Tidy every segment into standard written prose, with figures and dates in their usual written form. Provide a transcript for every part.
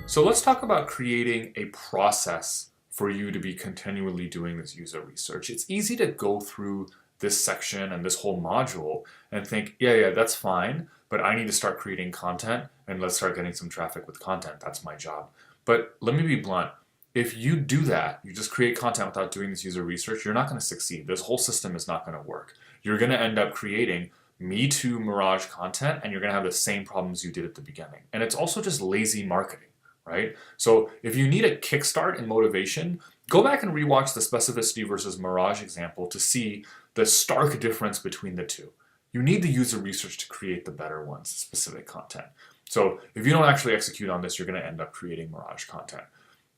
So let's talk about creating a process for you to be continually doing this user research. It's easy to go through this section and this whole module and think, yeah, that's fine, but I need to start creating content and let's start getting some traffic with content. That's my job. But let me be blunt. If you do that, you just create content without doing this user research, you're not going to succeed. This whole system is not going to work. You're going to end up creating Me Too Mirage content and you're going to have the same problems you did at the beginning. And it's also just lazy marketing. Right? So if you need a kickstart in motivation, go back and rewatch the specificity versus mirage example to see the stark difference between the two. You need the user research to create the better ones, specific content. So if you don't actually execute on this, you're going to end up creating mirage content.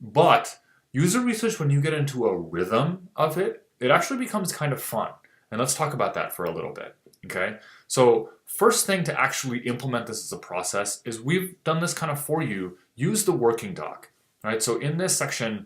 But user research, when you get into a rhythm of it, it actually becomes kind of fun. And let's talk about that for a little bit. Okay, so first thing to actually implement this as a process is we've done this kind of for you. Use the working doc. Right. So in this section,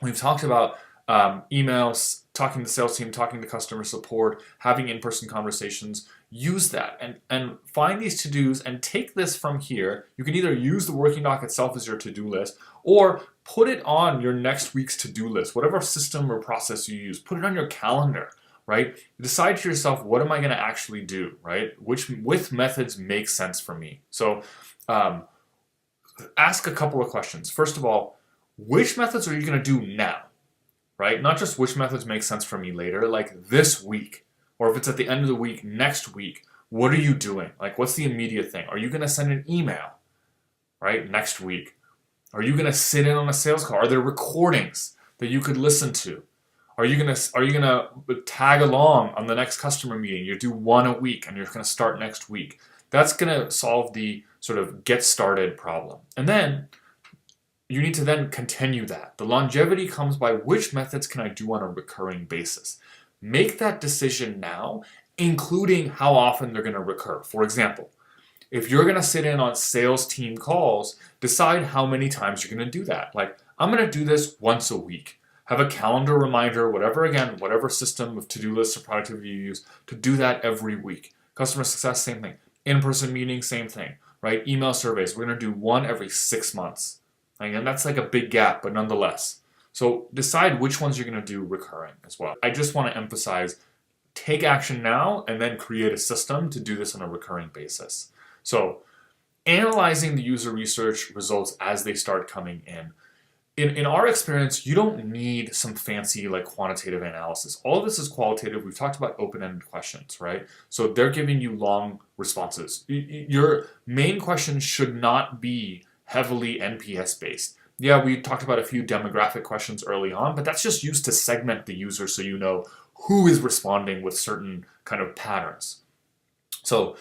we've talked about emails, talking to the sales team, talking to customer support, having in-person conversations. Use that and find these to-dos and take this from here. You can either use the working doc itself as your to-do list or put it on your next week's to-do list, whatever system or process you use. Put it on your calendar. Right? Decide to yourself, what am I going to actually do? Right? Which methods make sense for me? So ask a couple of questions. First of all, which methods are you going to do now? Right? Not just which methods make sense for me later, like this week, or if it's at the end of the week, next week, what are you doing? Like, what's the immediate thing? Are you going to send an email? Right? Next week. Are you going to sit in on a sales call? Are there recordings that you could listen to? Are you gonna tag along on the next customer meeting? You do one a week and you're gonna start next week. That's gonna solve the sort of get started problem. And then you need to then continue that. The longevity comes by which methods can I do on a recurring basis. Make that decision now, including how often they're gonna recur. For example, if you're gonna sit in on sales team calls, decide how many times you're gonna do that. Like, I'm gonna do this once a week. Have a calendar reminder, whatever system of to-do lists or productivity you use, to do that every week. Customer success, same thing. In-person meetings, same thing, right? Email surveys, we're going to do one every 6 months. And that's like a big gap, but nonetheless. So decide which ones you're going to do recurring as well. I just want to emphasize, take action now and then create a system to do this on a recurring basis. So analyzing the user research results as they start coming in. In our experience, you don't need some fancy like quantitative analysis. All of this is qualitative. We've talked about open-ended questions, right? So they're giving you long responses. Your main question should not be heavily NPS based. Yeah, we talked about a few demographic questions early on, but that's just used to segment the user so you know who is responding with certain kind of patterns. So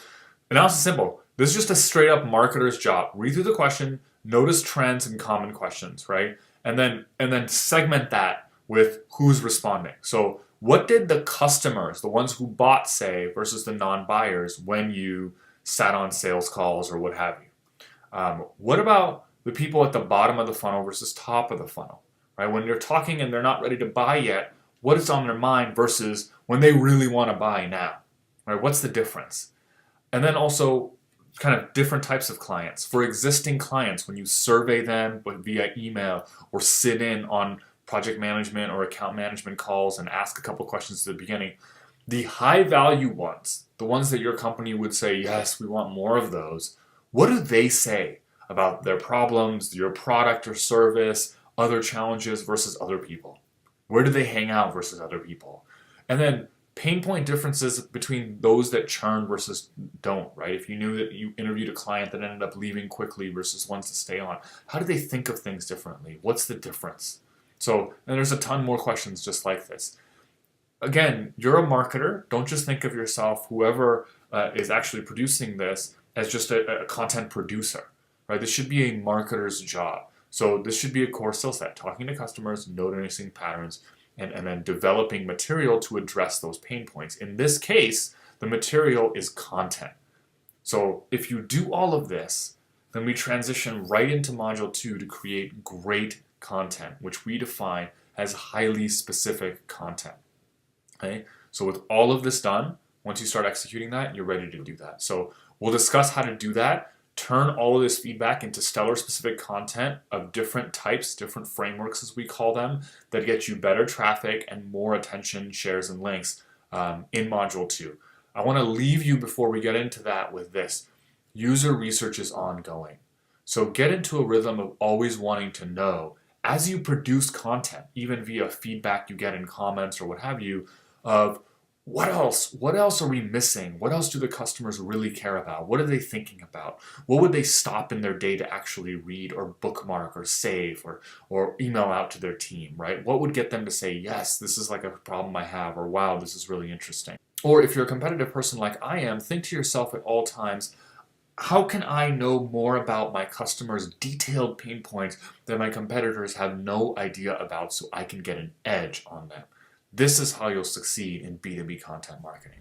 analysis is simple. This is just a straight up marketer's job. Read through the question, notice trends and common questions, right? And then segment that with who's responding. So what did the customers, the ones who bought, say, versus the non-buyers when you sat on sales calls or what have you? What about the people at the bottom of the funnel versus top of the funnel, right? When you're talking and they're not ready to buy yet, what is on their mind versus when they really want to buy now, right? What's the difference? And then also, kind of different types of clients. For existing clients, when you survey them via email or sit in on project management or account management calls and ask a couple questions at the beginning, the high value ones, the ones that your company would say, yes, we want more of those, what do they say about their problems, your product or service, other challenges versus other people? Where do they hang out versus other people? And then pain point differences between those that churn versus don't, right? If you knew that you interviewed a client that ended up leaving quickly versus ones to stay on, how do they think of things differently? What's the difference? So, and there's a ton more questions just like this. Again, you're a marketer. Don't just think of yourself, whoever is actually producing this, as just a content producer, right? This should be a marketer's job. So this should be a core skill set, talking to customers, noticing patterns, and then developing material to address those pain points. In this case, the material is content. So if you do all of this, then we transition right into Module 2 to create great content, which we define as highly specific content. Okay? So with all of this done, once you start executing that, you're ready to do that. So We'll discuss how to do that, turn all of this feedback into stellar specific content of different types, different frameworks as we call them, that get you better traffic and more attention, shares, and links in Module 2. I want to leave you before we get into that with this. User research is ongoing. So get into a rhythm of always wanting to know as you produce content, even via feedback you get in comments or what have you, of what else? What else are we missing? What else do the customers really care about? What are they thinking about? What would they stop in their day to actually read or bookmark or save or email out to their team, right? What would get them to say, yes, this is like a problem I have, or wow, this is really interesting. Or if you're a competitive person like I am, think to yourself at all times, how can I know more about my customers' detailed pain points that my competitors have no idea about so I can get an edge on them? This is how you'll succeed in B2B content marketing.